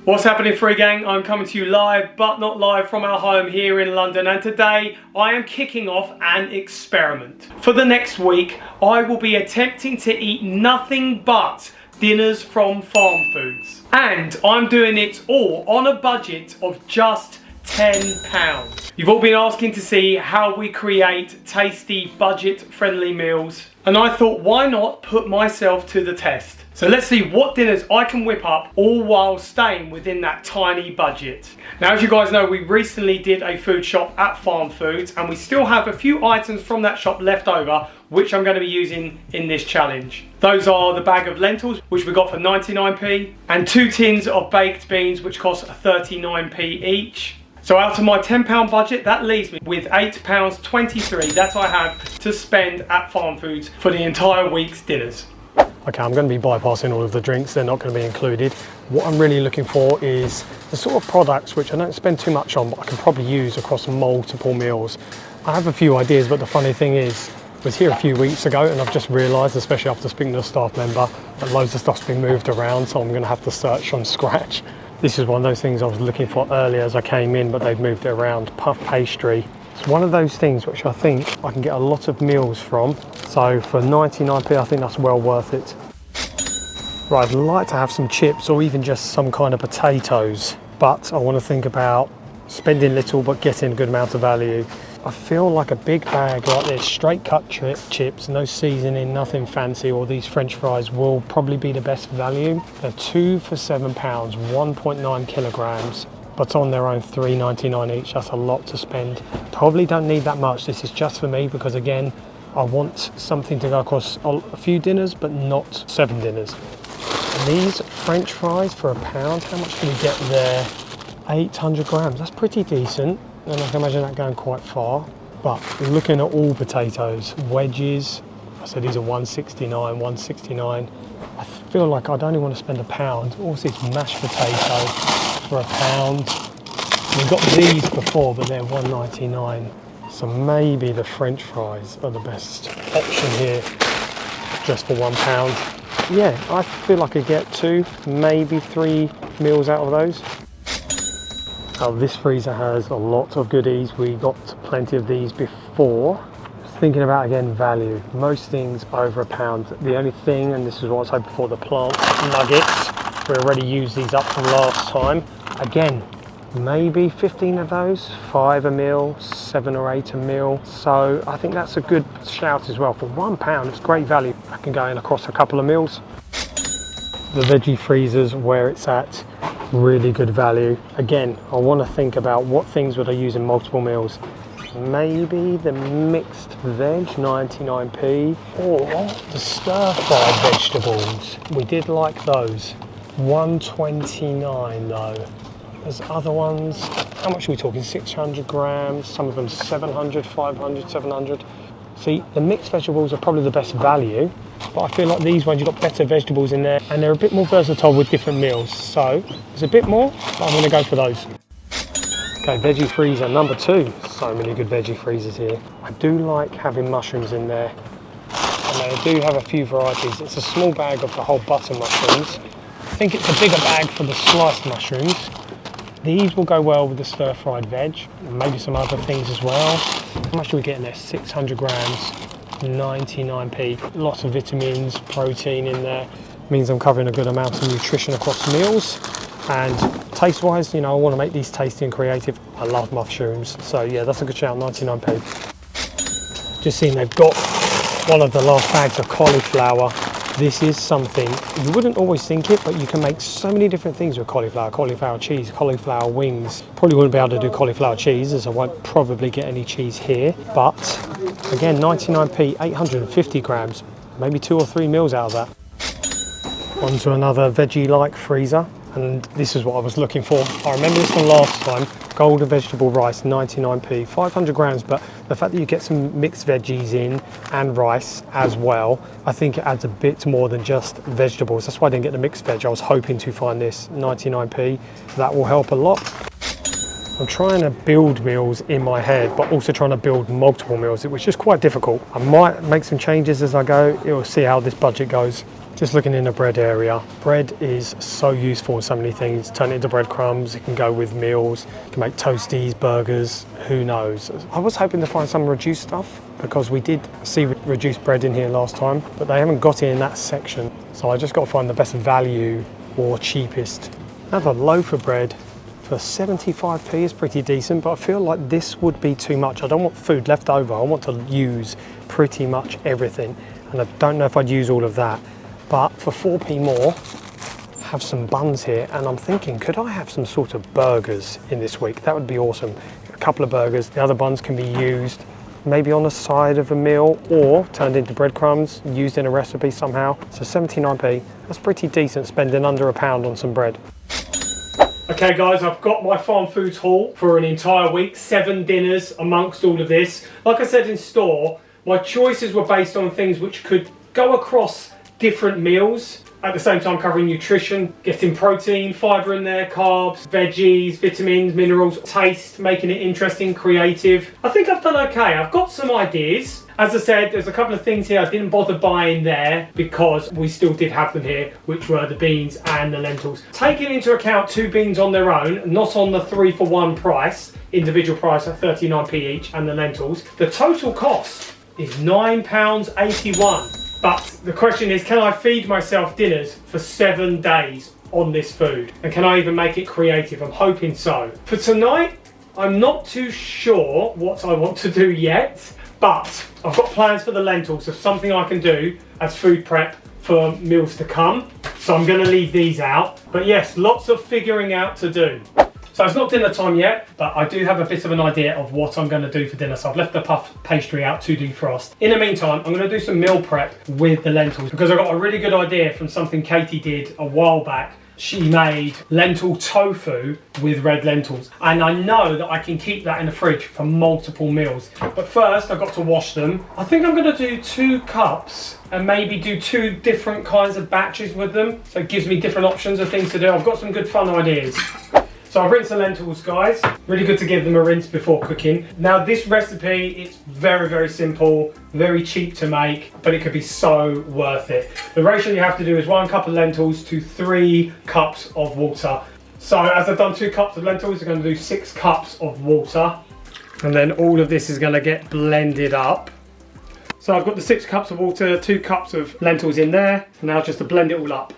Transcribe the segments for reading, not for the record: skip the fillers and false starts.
What's happening, FreeGang? I'm coming to you live, but not live, from our home here in London, and today I am kicking off an experiment. For the next week, I will be attempting to eat nothing but dinners from farm foods. And I'm doing it all on a budget of just £10. You've all been asking to see how we create tasty, budget-friendly meals, and I thought, why not put myself to the test? So let's see what dinners I can whip up, all while staying within that tiny budget. Now, as you guys know, we recently did a food shop at Farm Foods, and we still have a few items from that shop left over, which I'm going to be using in this challenge. Those are the bag of lentils, which we got for 99p, and 2 tins of baked beans, which cost 39p each. So out of my £10 budget, that leaves me with £8.23 that I have to spend at Farm Foods for the entire week's dinners. Okay, I'm going to be bypassing all of the drinks, they're not going to be included. What I'm really looking for is the sort of products which I don't spend too much on, but I can probably use across multiple meals. I have a few ideas, but the funny thing is, I was here a few weeks ago and I've just realised, especially after speaking to a staff member, that loads of stuff's been moved around, so I'm going to have to search from scratch. This is one of those things I was looking for earlier as I came in, but they've moved it around. Puff pastry. It's one of those things which I think I can get a lot of meals from. So for 99p, I think that's well worth it. Right, I'd like to have some chips or even just some kind of potatoes, but I want to think about spending little but getting a good amount of value. I feel like a big bag like this, straight cut chips, no seasoning, nothing fancy, or these French fries will probably be the best value. They're 2 for £7, 1.9 kilograms, but on their own £3.99 each. That's a lot to spend. Probably don't need that much. This is just for me because, again, I want something to go across a few dinners, but not 7 dinners. And these French fries for £1, how much can we get there? 800 grams, that's pretty decent. And I can imagine that going quite far. But looking at all potatoes, wedges, I said these are 169, 169. I feel like I'd only want to spend £1. Also, these mashed potatoes for £1. We've got these before, but they're 1.99. So maybe the French fries are the best option here, just for £1. Yeah, I feel like I could get 2, maybe 3 meals out of those. Now, this freezer has a lot of goodies. We got plenty of these before. Thinking about, again, value. Most things over £1. The only thing, and this is what I was hoping for, the plant nuggets. We already used these up from last time. Again, maybe 15 of those, 5 a meal, 7 or 8 a meal. So I think that's a good shout as well. For £1, it's great value. I can go in across a couple of meals. The veggie freezers, where it's at, really good value. Again, I want to think about what things would I use in multiple meals. Maybe the mixed veg, 99p, or the stir-fried vegetables. We did like those. 129 though. There's other ones. How much are we talking? 600 grams, some of them 700, 500, 700. See, the mixed vegetables are probably the best value, but I feel like these ones, you've got better vegetables in there, and they're a bit more versatile with different meals. So, there's a bit more, but I'm gonna go for those. Okay, veggie freezer number 2. So many good veggie freezers here. I do like having mushrooms in there, and they do have a few varieties. It's a small bag of the whole button mushrooms. I think it's a bigger bag for the sliced mushrooms. These will go well with the stir-fried veg, and maybe some other things as well. How much do we get in there? 600 grams, 99p. Lots of vitamins, protein in there. Means I'm covering a good amount of nutrition across meals. And taste-wise, you know, I want to make these tasty and creative. I love mushrooms, so yeah, that's a good shout, 99p. Just seen they've got one of the last bags of cauliflower. This is something, you wouldn't always think it, but you can make so many different things with cauliflower. Cauliflower cheese, cauliflower wings. Probably wouldn't be able to do cauliflower cheese, as I won't probably get any cheese here. But again, 99p, 850 grams. Maybe 2 or 3 meals out of that. On to another veggie-like freezer. And this is what I was looking for. I remember this from last time. Golden vegetable rice, 99p, 500 grams, but the fact that you get some mixed veggies in and rice as well, I think it adds a bit more than just vegetables. That's why I didn't get the mixed veg. I was hoping to find this, 99p. That will help a lot. I'm trying to build meals in my head, but also trying to build multiple meals, which is quite difficult. I might make some changes as I go. We'll see how this budget goes. Just looking in the bread area, bread is so useful in so many things. Turn it into breadcrumbs, it can go with meals, you can make toasties, burgers, who knows. I was hoping to find some reduced stuff because we did see reduced bread in here last time, but they haven't got it in that section. So I just got to find the best value or cheapest. Another loaf of bread for 75p is pretty decent, but I feel like this would be too much. I don't want food left over, I want to use pretty much everything. And I don't know if I'd use all of that. But for 4p more, have some buns here, and I'm thinking, could I have some sort of burgers in this week? That would be awesome. A couple of burgers, the other buns can be used maybe on the side of a meal or turned into breadcrumbs, used in a recipe somehow. So 79p, that's pretty decent, spending under £1 on some bread. Okay guys, I've got my farm foods haul for an entire week, 7 dinners amongst all of this. Like I said in store, my choices were based on things which could go across different meals, at the same time covering nutrition, getting protein, fibre in there, carbs, veggies, vitamins, minerals, taste, making it interesting, creative. I think I've done okay. I've got some ideas. As I said, there's a couple of things here I didn't bother buying there because we still did have them here, which were the beans and the lentils. Taking into account 2 beans on their own, not on the 3 for 1 price, individual price at 39p each, and the lentils, the total cost is £9.81. But the question is, can I feed myself dinners for 7 days on this food? And can I even make it creative? I'm hoping so. For tonight, I'm not too sure what I want to do yet, but I've got plans for the lentils of something I can do as food prep for meals to come. So I'm going to leave these out. But yes, lots of figuring out to do. So it's not dinner time yet, but I do have a bit of an idea of what I'm going to do for dinner. So I've left the puff pastry out to defrost. In the meantime, I'm going to do some meal prep with the lentils because I got a really good idea from something Katie did a while back. She made lentil tofu with red lentils, and I know that I can keep that in the fridge for multiple meals. But first I've got to wash them. I think I'm going to do 2 cups and maybe do 2 different kinds of batches with them, so it gives me different options of things to do. I've got some good fun ideas. So I've rinsed the lentils, guys. Really good to give them a rinse before cooking. Now this recipe, it's very, very simple, very cheap to make, but it could be so worth it. The ratio you have to do is 1 cup of lentils to 3 cups of water. So as I've done 2 cups of lentils, I'm going to do 6 cups of water. And then all of this is going to get blended up. So I've got the 6 cups of water, 2 cups of lentils in there. Now just to blend it all up.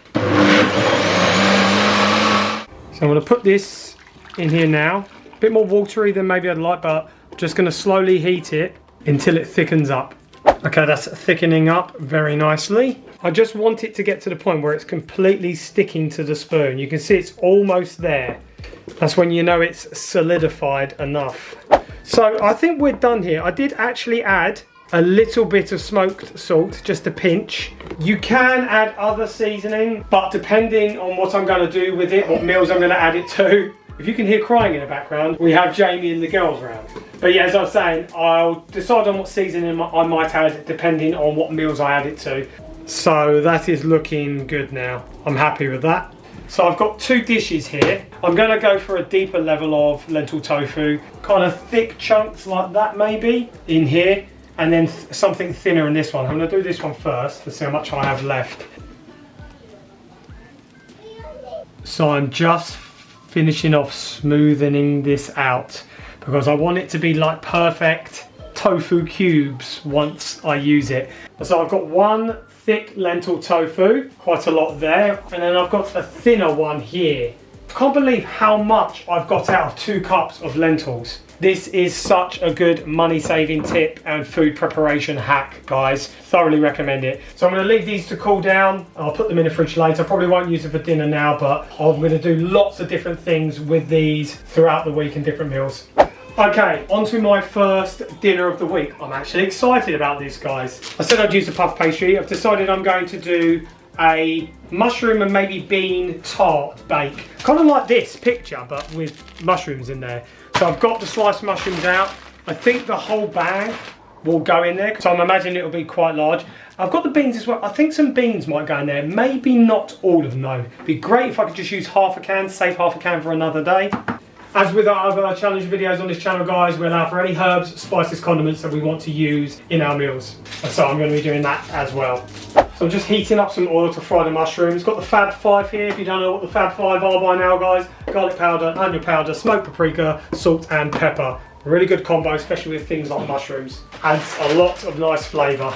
So I'm going to put this in here now. A bit more watery than maybe I'd like, but I'm just going to slowly heat it until it thickens up. Okay, that's thickening up very nicely. I just want it to get to the point where it's completely sticking to the spoon. You can see it's almost there. That's when you know it's solidified enough. So I think we're done here. I did actually add a little bit of smoked salt, just a pinch. You can add other seasoning, but depending on what I'm going to do with it, what meals I'm going to add it to. If you can hear crying in the background, we have Jamie and the girls around. But yeah, as I was saying, I'll decide on what seasoning I might add depending on what meals I add it to. So that is looking good now. I'm happy with that. So I've got 2 dishes here. I'm going to go for a deeper level of lentil tofu, kind of thick chunks like that maybe in here. And then something thinner in this one. I'm going to do this one first to see how much I have left. So I'm just finishing off smoothing this out because I want it to be like perfect tofu cubes once I use it. So I've got 1 thick lentil tofu, quite a lot there, and then I've got a thinner one here. I can't believe how much I've got out of 2 cups of lentils. This is such a good money saving tip and food preparation hack, guys. Thoroughly recommend it. So I'm going to leave these to cool down. I'll put them in the fridge later. Probably won't use it for dinner now, but I'm going to do lots of different things with these throughout the week and different meals. Okay, on to my first dinner of the week. I'm actually excited about this, guys. I said I'd use the puff pastry. I've decided I'm going to do a mushroom and maybe bean tart bake. Kind of like this picture, but with mushrooms in there. So I've got the sliced mushrooms out. I think the whole bag will go in there, so I'm imagining it'll be quite large. I've got the beans as well. I think some beans might go in there. Maybe not all of them though. It'd be great if I could just use half a can, save half a can for another day. As with our other challenge videos on this channel, guys, we allow for any herbs, spices, condiments that we want to use in our meals. So I'm going to be doing that as well. So So I'm just heating up some oil to fry the mushrooms. Got the Fab 5 here, if you don't know what the Fab 5 are by now, guys. Garlic powder, onion powder, smoked paprika, salt and pepper. A really good combo, especially with things like mushrooms. Adds a lot of nice flavour.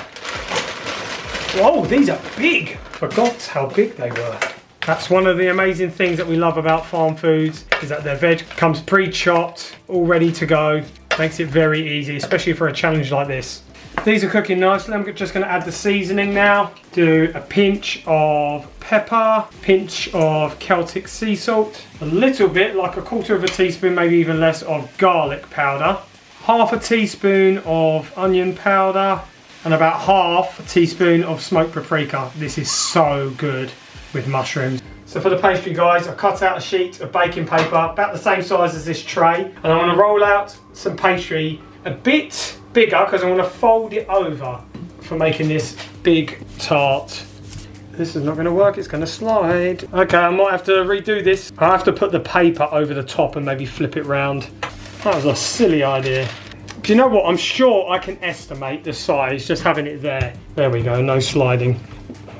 Whoa, these are big! Forgot how big they were. That's one of the amazing things that we love about farm foods, is that their veg comes pre-chopped, all ready to go. Makes it very easy, especially for a challenge like this. These are cooking nicely. I'm just going to add the seasoning now. Do a pinch of pepper, pinch of Celtic sea salt, a little bit, like a quarter of a teaspoon, maybe even less, of garlic powder, half a teaspoon of onion powder, and about half a teaspoon of smoked paprika. This is so good with mushrooms. So for the pastry, guys, I cut out a sheet of baking paper about the same size as this tray, and I'm going to roll out some pastry a bit bigger because I'm going to fold it over for making this big tart. This is not going to work, it's going to slide. Okay, I might have to redo this. I have to put the paper over the top and maybe flip it round. That was a silly idea. Do you know what? I'm sure I can estimate the size just having it there. There we go, no sliding.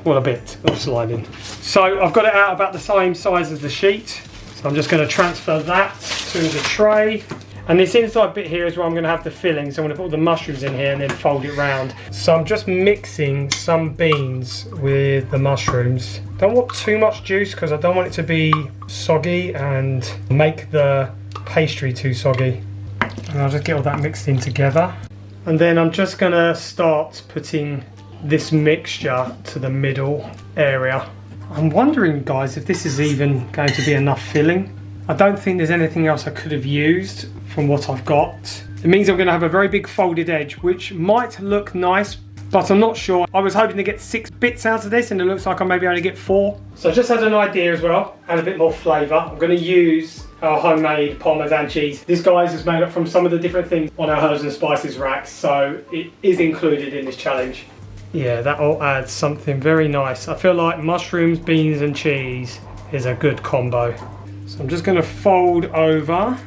Well, a bit of sliding. So I've got it out about the same size as the sheet. So I'm just going to transfer that to the tray. And this inside bit here is where I'm going to have the filling. So I'm going to put all the mushrooms in here and then fold it round. So I'm just mixing some beans with the mushrooms. Don't want too much juice because I don't want it to be soggy and make the pastry too soggy. And I'll just get all that mixed in together. And then I'm just going to start putting this mixture to the middle area. I'm wondering, guys, if this is even going to be enough filling. I don't think there's anything else I could have used from what I've got. It means I'm going to have a very big folded edge, which might look nice, but I'm not sure. I was hoping to get 6 bits out of this and it looks like I maybe only get 4. So I just had an idea as well, and a bit more flavour. I'm going to use our homemade Parmesan cheese. This, guys, is made up from some of the different things on our herbs and spices racks, so it is included in this challenge. Yeah, that all adds something very nice. I feel like mushrooms, beans and cheese is a good combo. So I'm just going to fold over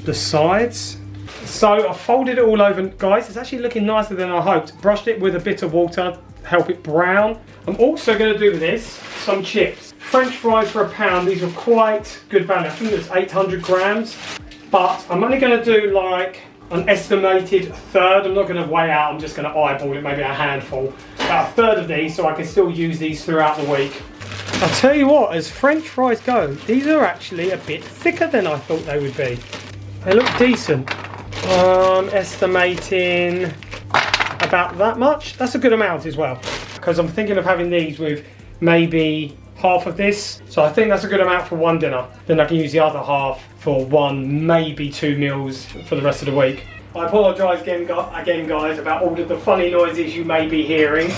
the sides. So I folded it all over, guys. It's actually looking nicer than I hoped. Brushed it with a bit of water, help it brown. I'm also going to do with this some chips. French fries for £1. These are quite good value. I think it's 800 grams. But I'm only going to do like an estimated third. I'm not going to weigh out, I'm just going to eyeball it, maybe a handful. About a third of these, so I can still use these throughout the week. I'll tell you what, as French fries go, these are actually a bit thicker than I thought they would be. They look decent. I'm estimating about that much. That's a good amount as well, because I'm thinking of having these with maybe half of this. So I think that's a good amount for one dinner. Then I can use the other half for 1, maybe 2 meals for the rest of the week. I apologise again, guys, about all of the funny noises you may be hearing.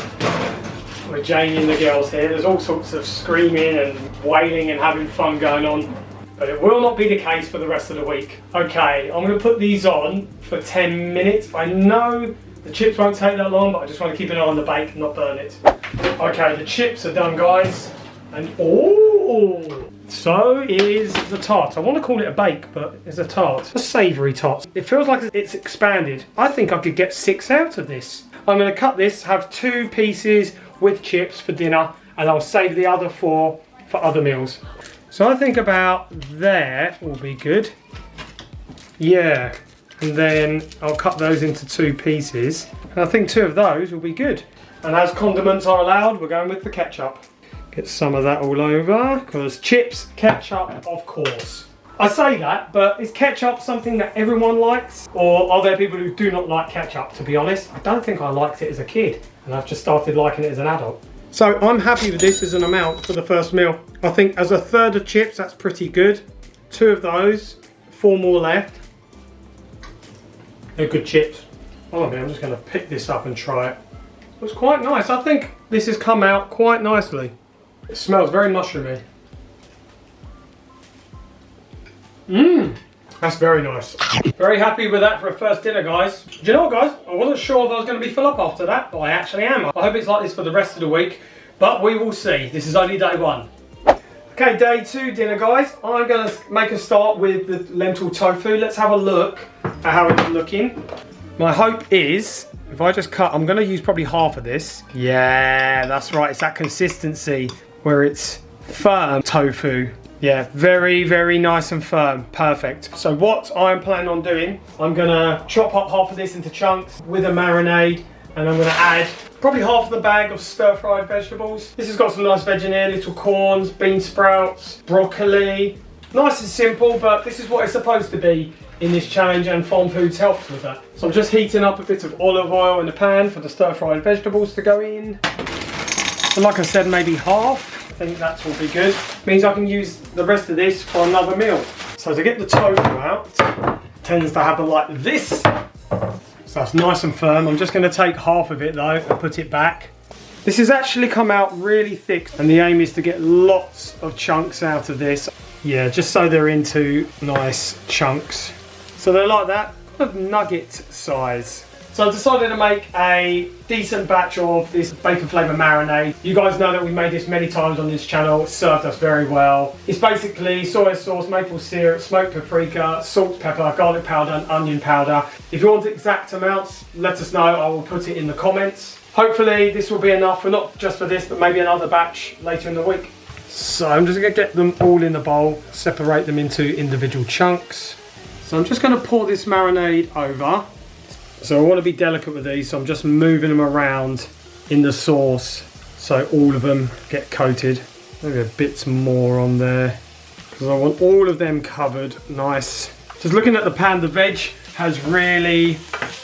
With Jamie and the girls here, there's all sorts of screaming and wailing and having fun going on, but it will not be the case for the rest of the week. Okay, I'm going to put these on for 10 minutes. I know the chips won't take that long, but I just want to keep an eye on the bake and not burn it. Okay, the chips are done, guys, and oh, so is the tart. I want to call it a bake, but it's a tart, a savoury tart. It feels like it's expanded. I think I could get 6 out of this. I'm going to cut this, have 2 pieces with chips for dinner, and I'll save the other 4 for other meals. So I think about there will be good. Yeah, and then I'll cut those into 2 pieces. And I think 2 of those will be good. And as condiments are allowed, we're going with the ketchup. Get some of that all over, because chips, ketchup, of course. I say that, but is ketchup something that everyone likes? Or are there people who do not like ketchup, to be honest? I don't think I liked it as a kid, and I've just started liking it as an adult. So I'm happy with this as an amount for the first meal. I think as a third of chips, that's pretty good. 2 of those, 4 more left. They're good chips. Oh, I'm just going to pick this up and try it. It's quite nice. I think this has come out quite nicely. It smells very mushroomy. That's very nice. Very happy with that for a first dinner, guys. Do you know what, guys? I wasn't sure if I was going to be full up after that, but I actually am. I hope it's like this for the rest of the week, but we will see. This is only day 1. Okay, day 2 dinner, guys. I'm going to make a start with the lentil tofu. Let's have a look at how it's looking. My hope is if I just cut, I'm gonna use probably half of this. Yeah, that's right, it's that consistency where it's firm tofu. Yeah, very, very nice and firm, perfect. So what I'm planning on doing, I'm gonna chop up half of this into chunks with a marinade, and I'm gonna add probably half of the bag of stir-fried vegetables. This has got some nice veg in here, little corns, bean sprouts, broccoli. Nice and simple, but this is what it's supposed to be in this challenge, and Farm Foods helps with that. So I'm just heating up a bit of olive oil in the pan for the stir-fried vegetables to go in. So like I said, maybe half. I think that will be good. Means I can use the rest of this for another meal. So to get the tofu out, it tends to happen like this. So that's nice and firm. I'm just going to take half of it though and put it back. This has actually come out really thick, and the aim is to get lots of chunks out of this. Yeah, just so they're into nice chunks. So they're like that, kind of nugget size. So I decided to make a decent batch of this bacon flavour marinade. You guys know that we made this many times on this channel. It served us very well. It's basically soy sauce, maple syrup, smoked paprika, salt, pepper, garlic powder and onion powder. If you want exact amounts, let us know. I will put it in the comments. Hopefully this will be enough for not just for this, but maybe another batch later in the week. So I'm just going to get them all in the bowl, separate them into individual chunks. So I'm just going to pour this marinade over. So I want to be delicate with these, so I'm just moving them around in the sauce so all of them get coated. Maybe a bit more on there because I want all of them covered nice. Just looking at the pan, the veg has really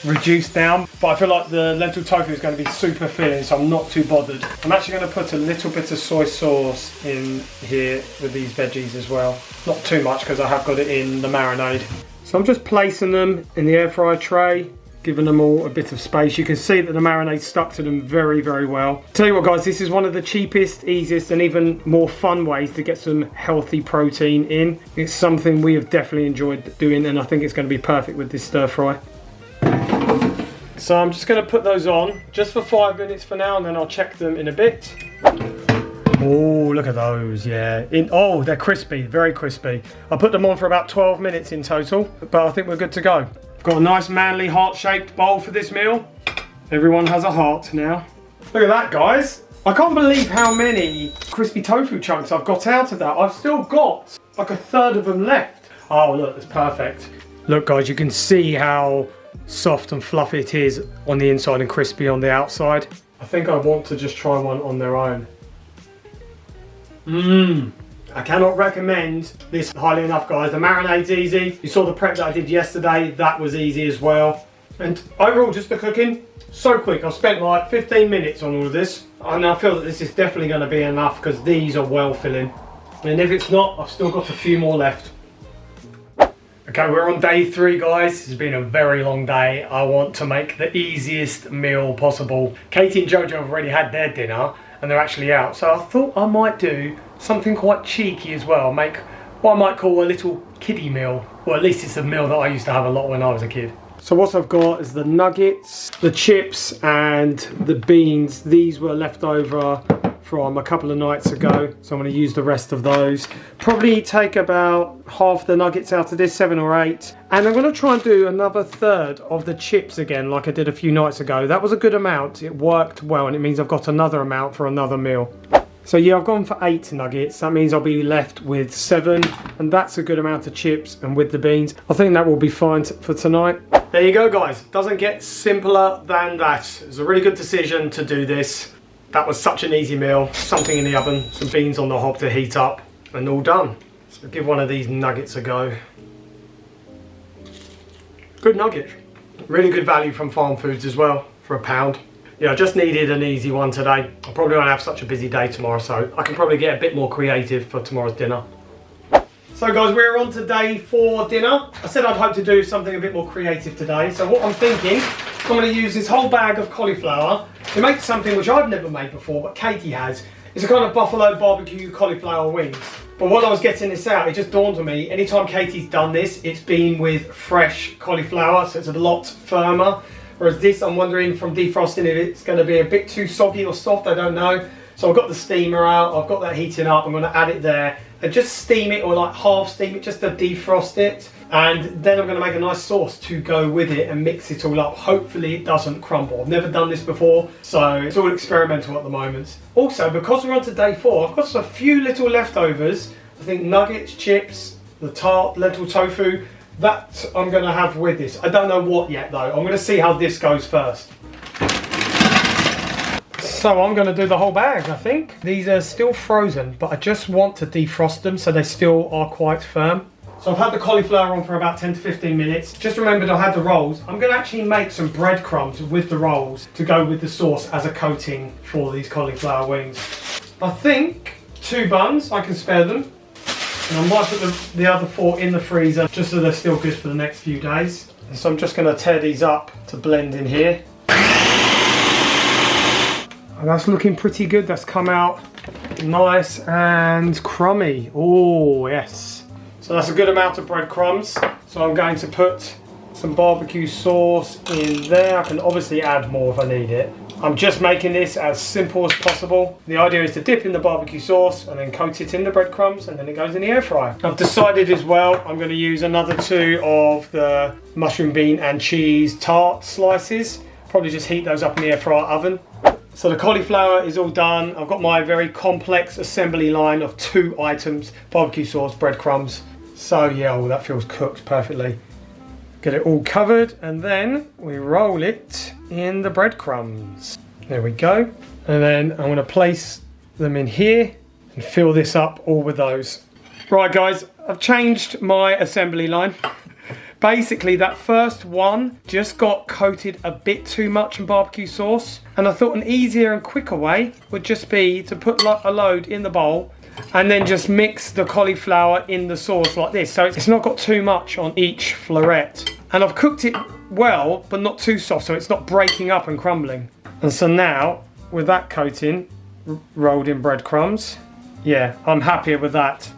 reduced down, but I feel like the lentil tofu is going to be super filling, so I'm not too bothered. I'm actually going to put a little bit of soy sauce in here with these veggies as well. Not too much because I have got it in the marinade. So I'm just placing them in the air fryer tray, giving them all a bit of space. You can see that the marinade stuck to them very, very well. Tell you what guys, this is one of the cheapest, easiest and even more fun ways to get some healthy protein in. It's something we have definitely enjoyed doing, and I think it's going to be perfect with this stir fry. So I'm just going to put those on just for 5 minutes for now, and then I'll check them in a bit. Oh, look at those, yeah. Oh, they're crispy, very crispy. I put them on for about 12 minutes in total, but I think we're good to go. Got a nice manly heart-shaped bowl for this meal. Everyone has a heart now. Look at that, guys. I can't believe how many crispy tofu chunks I've got out of that. I've still got like a third of them left. Oh, look, that's perfect. Look, guys, you can see how soft and fluffy it is on the inside and crispy on the outside. I think I want to just try one on their own. I cannot recommend this highly enough, guys. The marinade's easy. You saw the prep that I did yesterday. That was easy as well. And overall, just the cooking, so quick. I've spent like 15 minutes on all of this. And I feel that this is definitely going to be enough because these are well filling. And if it's not, I've still got a few more left. Okay, we're on day 3, guys. It's been a very long day. I want to make the easiest meal possible. Katie and Jojo have already had their dinner and they're actually out. So I thought I might do something quite cheeky as well. Make what I might call a little kiddie meal. Or at least it's a meal that I used to have a lot when I was a kid. So what I've got is the nuggets, the chips and the beans. These were left over from a couple of nights ago, so I'm going to use the rest of those. Probably take about half the nuggets out of this, 7 or 8, and I'm going to try and do another third of the chips again like I did a few nights ago. That was a good amount, it worked well, and it means I've got another amount for another meal. So yeah, I've gone for 8 nuggets. That means I'll be left with 7, and that's a good amount of chips. And with the beans, I think that will be fine for tonight. There you go, guys. Doesn't get simpler than that. It was a really good decision to do this. That was such an easy meal. Something in the oven, some beans on the hob to heat up, and all done. So give one of these nuggets a go. Good nugget. Really good value from Farm Foods as well, for £1. Yeah, I just needed an easy one today. I probably won't have such a busy day tomorrow, so I can probably get a bit more creative for tomorrow's dinner. So guys, we're on to day 4 dinner. I said I'd hope to do something a bit more creative today. So what I'm thinking, I'm going to use this whole bag of cauliflower to make something which I've never made before, but Katie has. It's a kind of buffalo barbecue cauliflower wings. But while I was getting this out, it just dawned on me, anytime Katie's done this, it's been with fresh cauliflower, so it's a lot firmer. Whereas this, I'm wondering from defrosting if it's going to be a bit too soggy or soft, I don't know. So I've got the steamer out, I've got that heating up, I'm going to add it there, and just steam it, or like half steam it, just to defrost it. And then I'm going to make a nice sauce to go with it and mix it all up. Hopefully it doesn't crumble. I've never done this before, so it's all experimental at the moment. Also, because we're on to day 4, I've got a few little leftovers. I think nuggets, chips, the tart, lentil tofu, that I'm going to have with this. I don't know what yet though. I'm going to see how this goes first. So I'm going to do the whole bag, I think. These are still frozen, but I just want to defrost them so they still are quite firm. So I've had the cauliflower on for about 10 to 15 minutes. Just remembered I had the rolls. I'm going to actually make some breadcrumbs with the rolls to go with the sauce as a coating for these cauliflower wings. I think 2 buns, I can spare them. And I might put the other 4 in the freezer just so they're still good for the next few days. So I'm just going to tear these up to blend in here. And that's looking pretty good. That's come out nice and crummy. Oh, yes. So that's a good amount of breadcrumbs. So I'm going to put some barbecue sauce in there. I can obviously add more if I need it. I'm just making this as simple as possible. The idea is to dip in the barbecue sauce and then coat it in the breadcrumbs, and then it goes in the air fryer. I've decided as well I'm going to use another 2 of the mushroom, bean and cheese tart slices. Probably just heat those up in the air fryer oven. So the cauliflower is all done. I've got my very complex assembly line of 2 items: barbecue sauce, breadcrumbs. So yeah, oh, that feels cooked perfectly. Get it all covered, and then we roll it in the breadcrumbs. There we go. And then I'm going to place them in here and fill this up all with those. Right guys, I've changed my assembly line. Basically that first one just got coated a bit too much in barbecue sauce, and I thought an easier and quicker way would just be to put a load in the bowl and then just mix the cauliflower in the sauce like this, so it's not got too much on each floret. And I've cooked it well, but not too soft, so it's not breaking up and crumbling. And so now, with that coating, rolled in breadcrumbs, yeah, I'm happier with that.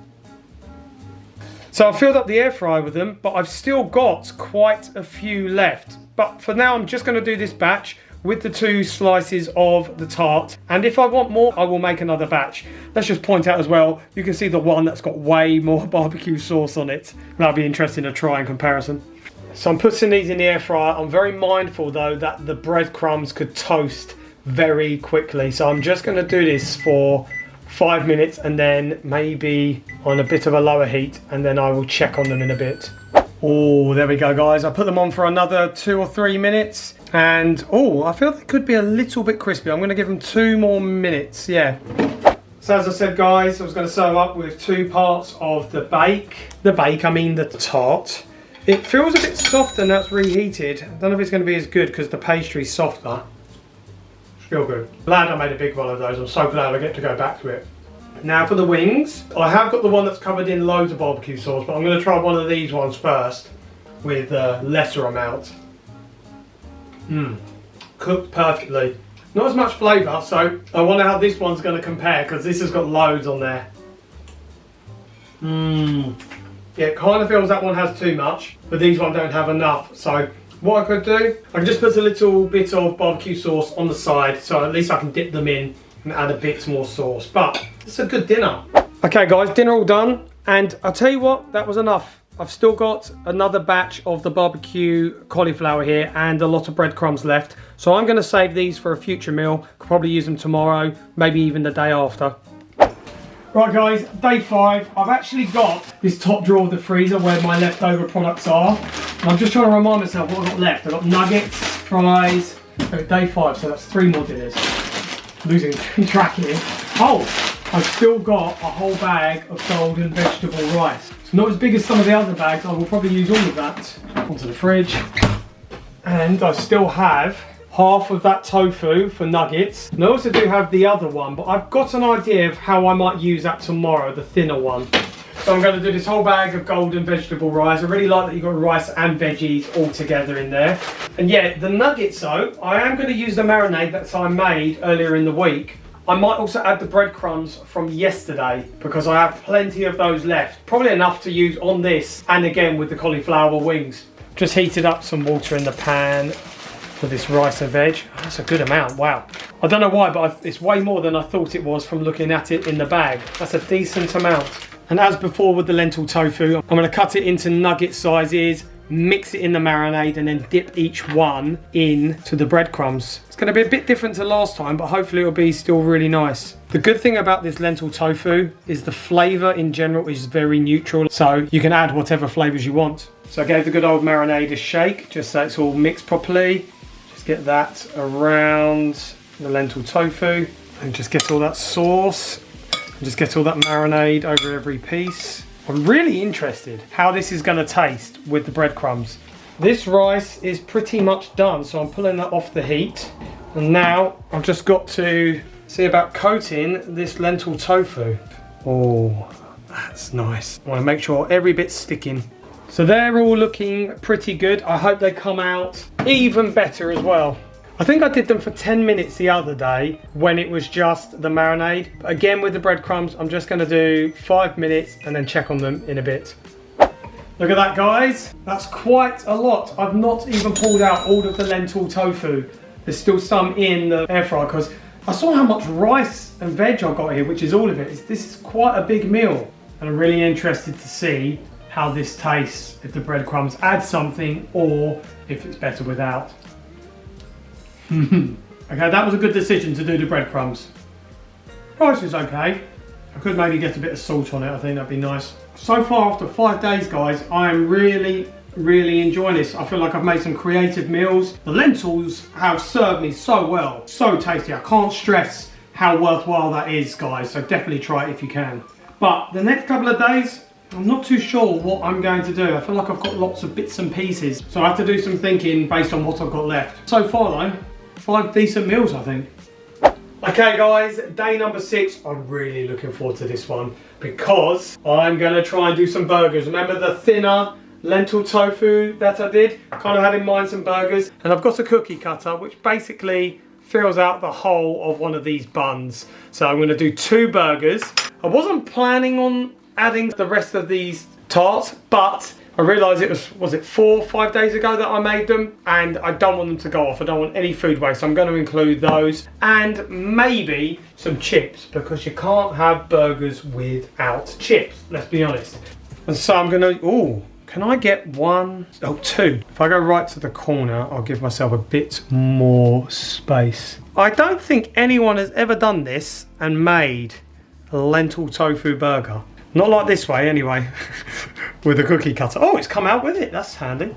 So I filled up the air fryer with them, but I've still got quite a few left. But for now, I'm just going to do this batch with the 2 slices of the tart, and if I want more I will make another batch. Let's just point out as well, you can see the one that's got way more barbecue sauce on it. That'll be interesting to try in comparison. So I'm putting these in the air fryer. I'm very mindful though that the breadcrumbs could toast very quickly, so I'm just going to do this for 5 minutes and then maybe on a bit of a lower heat, and then I will check on them in a bit. Oh, there we go guys. I put them on for another 2 or 3 minutes, and oh, I feel they could be a little bit crispy. I'm going to give them 2 more minutes, yeah. So as I said guys, I was going to serve up with 2 parts of the the tart. It feels a bit softer now it's reheated. I don't know if it's going to be as good because the pastry's softer. Still good. Glad I made a big one of those. I'm so glad I get to go back to it. Now for the wings, I have got the one that's covered in loads of barbecue sauce, but I'm going to try one of these ones first with a lesser amount. Cooked perfectly. Not as much flavour, so I wonder how this one's going to compare, because this has got loads on there. Yeah, it kind of feels that one has too much, but these ones don't have enough. So what I could do, I can just put a little bit of barbecue sauce on the side, so at least I can dip them in and add a bit more sauce. But it's a good dinner. Okay guys, dinner all done, and I'll tell you what, that was enough. I've still got another batch of the barbecue cauliflower here and a lot of breadcrumbs left, so I'm going to save these for a future meal. Could probably use them tomorrow, maybe even the day after. Right guys, day 5. I've actually got this top drawer of the freezer where my leftover products are. And I'm just trying to remind myself what I've got left. I've got nuggets, fries. Day 5, so that's 3 more dinners. Losing track here. Oh, I've still got a whole bag of golden vegetable rice. It's not as big as some of the other bags. I will probably use all of that onto the fridge. And I still have half of that tofu for nuggets. And I also do have the other one, but I've got an idea of how I might use that tomorrow, the thinner one. So I'm going to do this whole bag of golden vegetable rice. I really like that you've got rice and veggies all together in there. And yeah, the nuggets though, I am going to use the marinade that I made earlier in the week. I might also add the breadcrumbs from yesterday because I have plenty of those left. Probably enough to use on this and again with the cauliflower wings. Just heated up some water in the pan for this rice and veg. Oh, that's a good amount, wow. I don't know why, but it's way more than I thought it was from looking at it in the bag. That's a decent amount. And as before with the lentil tofu, I'm going to cut it into nugget sizes, mix it in the marinade, and then dip each one into the breadcrumbs. It's going to be a bit different to last time, but hopefully it'll be still really nice. The good thing about this lentil tofu is the flavour in general is very neutral, so you can add whatever flavours you want. So I gave the good old marinade a shake, just so it's all mixed properly. Just get that around the lentil tofu, and just get all that sauce, and just get all that marinade over every piece. I'm really interested how this is going to taste with the breadcrumbs. This rice is pretty much done, so I'm pulling that off the heat. And now I've just got to see about coating this lentil tofu. Oh, that's nice. I want to make sure every bit's sticking. So they're all looking pretty good. I hope they come out even better as well. I think I did them for 10 minutes the other day when it was just the marinade. But again, with the breadcrumbs, I'm just going to do 5 minutes and then check on them in a bit. Look at that, guys. That's quite a lot. I've not even pulled out all of the lentil tofu. There's still some in the air fryer because I saw how much rice and veg I've got here, which is all of it. This is quite a big meal. And I'm really interested to see how this tastes, if the breadcrumbs add something or if it's better without. Okay, that was a good decision to do the breadcrumbs. Rice is okay. I could maybe get a bit of salt on it, I think that'd be nice. So far after 5 days, guys, I am really enjoying this. I feel like I've made some creative meals. The lentils have served me so well, so tasty. I can't stress how worthwhile that is, guys, so definitely try it if you can. But the next couple of days, I'm not too sure what I'm going to do. I feel like I've got lots of bits and pieces, so I have to do some thinking based on what I've got left. So far though, 5 decent meals, I think. Okay guys, day number 6. I'm really looking forward to this one because I'm going to try and do some burgers. Remember the thinner lentil tofu that I did? Kind of had in mind some burgers. And I've got a cookie cutter which basically fills out the whole of one of these buns. So I'm going to do 2 burgers. I wasn't planning on adding the rest of these tarts, but I realised it was it 4 or 5 days ago that I made them, and I don't want them to go off. I don't want any food waste, so I'm going to include those and maybe some chips because you can't have burgers without chips, let's be honest. And so I'm going to, ooh, can I get 1? Oh, 2. If I go right to the corner, I'll give myself a bit more space. I don't think anyone has ever done this and made a lentil tofu burger. Not like this way anyway, with a cookie cutter. Oh, it's come out with it, that's handy.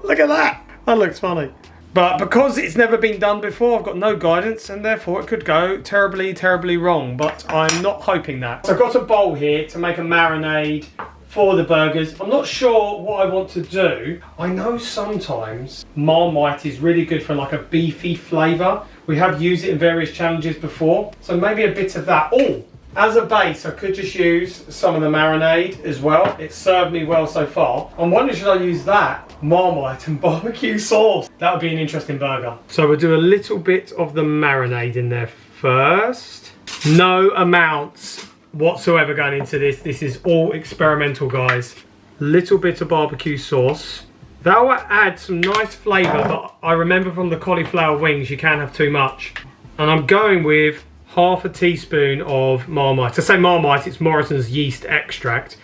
Look at that, that looks funny. But because it's never been done before, I've got no guidance and therefore it could go terribly wrong, but I'm not hoping that. So I've got a bowl here to make a marinade for the burgers. I'm not sure what I want to do. I know sometimes Marmite is really good for like a beefy flavour. We have used it in various challenges before, so maybe a bit of that. Oh! As a base, I could just use some of the marinade as well. It's served me well so far. I'm wondering, should I use that, Marmite and barbecue sauce? That would be an interesting burger. So we'll do a little bit of the marinade in there first. No amounts whatsoever going into this. This is all experimental, guys. Little bit of barbecue sauce. That will add some nice flavour, but I remember from the cauliflower wings, you can have too much. And I'm going with half a teaspoon of Marmite. I say Marmite, it's Morrison's yeast extract.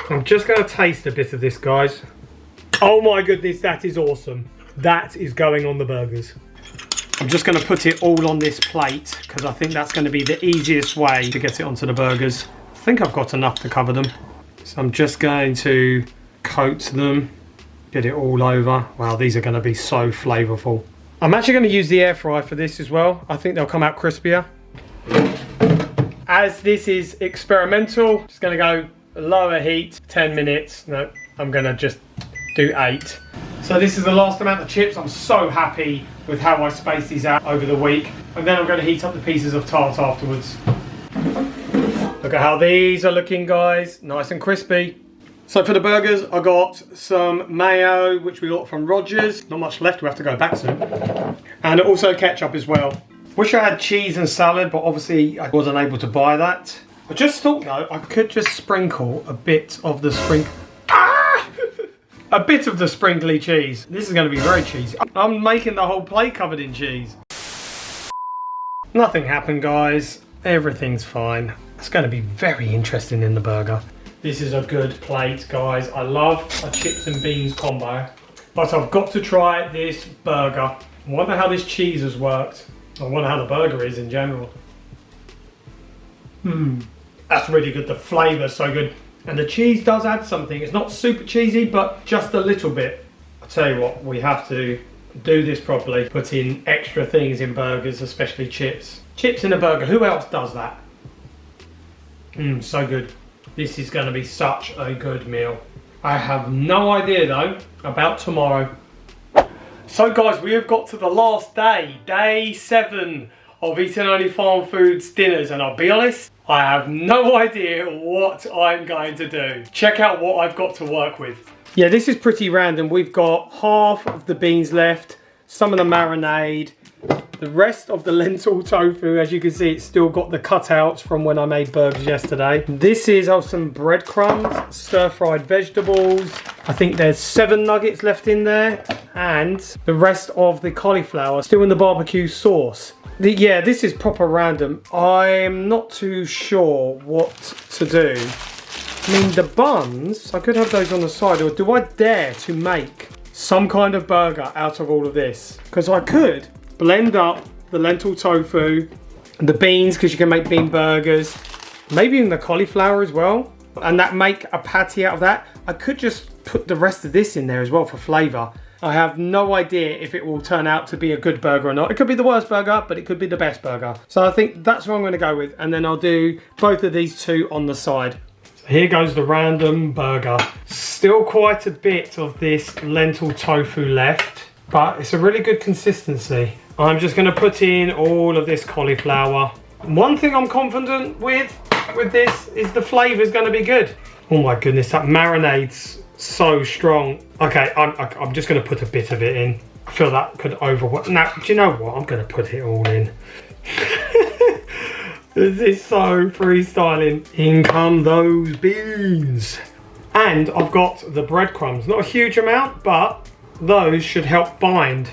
I'm just going to taste a bit of this, guys. Oh my goodness, that is awesome. That is going on the burgers. I'm just going to put it all on this plate because I think that's going to be the easiest way to get it onto the burgers. I think I've got enough to cover them. So I'm just going to coat them, get it all over. Wow, these are going to be so flavourful. I'm actually going to use the air fryer for this as well. I think they'll come out crispier. As this is experimental, just going to go lower heat, 10 minutes. No, I'm going to just do 8. So this is the last amount of chips. I'm so happy with how I spaced these out over the week. And then I'm going to heat up the pieces of tart afterwards. Look at how these are looking, guys. Nice and crispy. So for the burgers, I got some mayo, which we got from Rogers. Not much left, we have to go back soon. And also ketchup as well. Wish I had cheese and salad, but obviously I wasn't able to buy that. I just thought though, I could just sprinkle a bit of the a bit of the sprinkly cheese. This is going to be very cheesy. I'm making the whole plate covered in cheese. Nothing happened, guys. Everything's fine. It's going to be very interesting in the burger. This is a good plate, guys. I love a chips and beans combo, but I've got to try this burger. I wonder how this cheese has worked. I wonder how the burger is in general. That's really good. The flavour's so good. And the cheese does add something. It's not super cheesy, but just a little bit. I'll tell you what, we have to do this properly. Put in extra things in burgers, especially chips. Chips in a burger, who else does that? So good. This is going to be such a good meal. I have no idea though about tomorrow. So guys, we have got to the last day, day 7 of Eating Only Farm Foods dinners, and I'll be honest, I have no idea what I'm going to do. Check out what I've got to work with. Yeah, this is pretty random. We've got half of the beans left, some of the marinade, the rest of the lentil tofu. As you can see, it's still got the cutouts from when I made burgers yesterday. This is some breadcrumbs, stir-fried vegetables. I think there's 7 nuggets left in there, and the rest of the cauliflower still in the barbecue sauce. Yeah, this is proper random. I'm not too sure what to do. I mean, the buns, I could have those on the side, or do I dare to make some kind of burger out of all of this? Because I could blend up the lentil tofu, the beans, because you can make bean burgers, maybe even the cauliflower as well, and that make a patty out of that. I could just put the rest of this in there as well for flavour. I have no idea if it will turn out to be a good burger or not. It could be the worst burger, but it could be the best burger. So I think that's what I'm going to go with, and then I'll do both of these two on the side. So here goes the random burger. Still quite a bit of this lentil tofu left, but it's a really good consistency. I'm just going to put in all of this cauliflower. One thing I'm confident with this is the flavour is going to be good. Oh my goodness, that marinade's so strong. Okay, I'm just going to put a bit of it in. I feel that could overwhelm. Now, do you know what? I'm going to put it all in. This is so freestyling. In come those beans. And I've got the breadcrumbs. Not a huge amount, but those should help bind.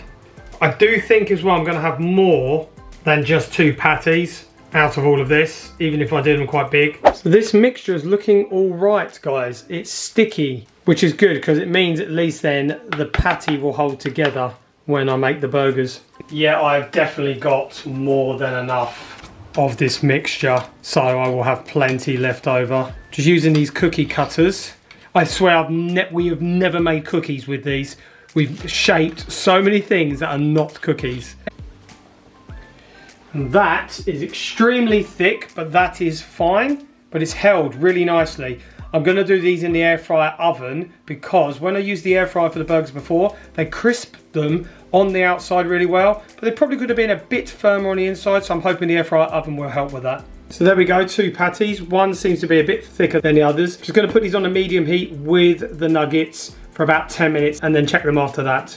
I do think as well I'm going to have more than just 2 patties out of all of this, even if I did them quite big. So this mixture is looking all right, guys. It's sticky, which is good because it means at least then the patty will hold together when I make the burgers. Yeah, I've definitely got more than enough of this mixture, so I will have plenty left over. Just using these cookie cutters. I swear we have never made cookies with these. We've shaped so many things that are not cookies. And that is extremely thick, but that is fine. But it's held really nicely. I'm going to do these in the air fryer oven because when I used the air fryer for the burgers before, they crisped them on the outside really well, but they probably could have been a bit firmer on the inside, so I'm hoping the air fryer oven will help with that. So there we go, 2 patties. One seems to be a bit thicker than the others. Just going to put these on a medium heat with the nuggets for about 10 minutes and then check them after that.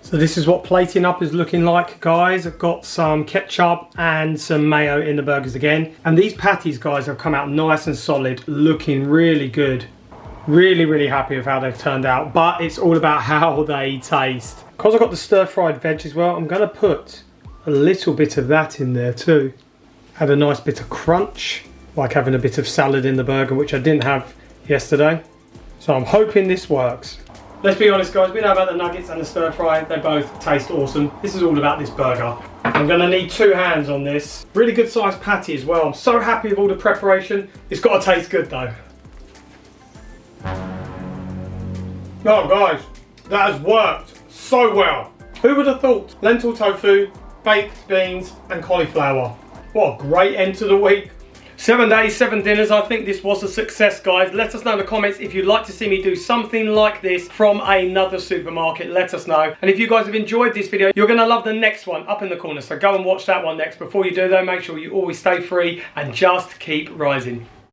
So this is what plating up is looking like, guys. I've got some ketchup and some mayo in the burgers again. And these patties, guys, have come out nice and solid, looking really good. Really, really happy with how they've turned out, but it's all about how they taste. Because I've got the stir-fried veg as well, I'm going to put a little bit of that in there too. Add a nice bit of crunch, like having a bit of salad in the burger, which I didn't have yesterday. So I'm hoping this works. Let's be honest, guys, we know about the nuggets and the stir-fry. They both taste awesome. This is all about this burger. I'm going to need 2 hands on this. Really good sized patty as well. I'm so happy with all the preparation. It's got to taste good though. Oh guys, that has worked so well. Who would have thought? Lentil tofu, baked beans and cauliflower. What a great end to the week. 7 days, 7 dinners. I think this was a success, guys. Let us know in the comments if you'd like to see me do something like this from another supermarket. Let us know. And if you guys have enjoyed this video, you're going to love the next one up in the corner. So go and watch that one next. Before you do though, make sure you always stay free and just keep rising.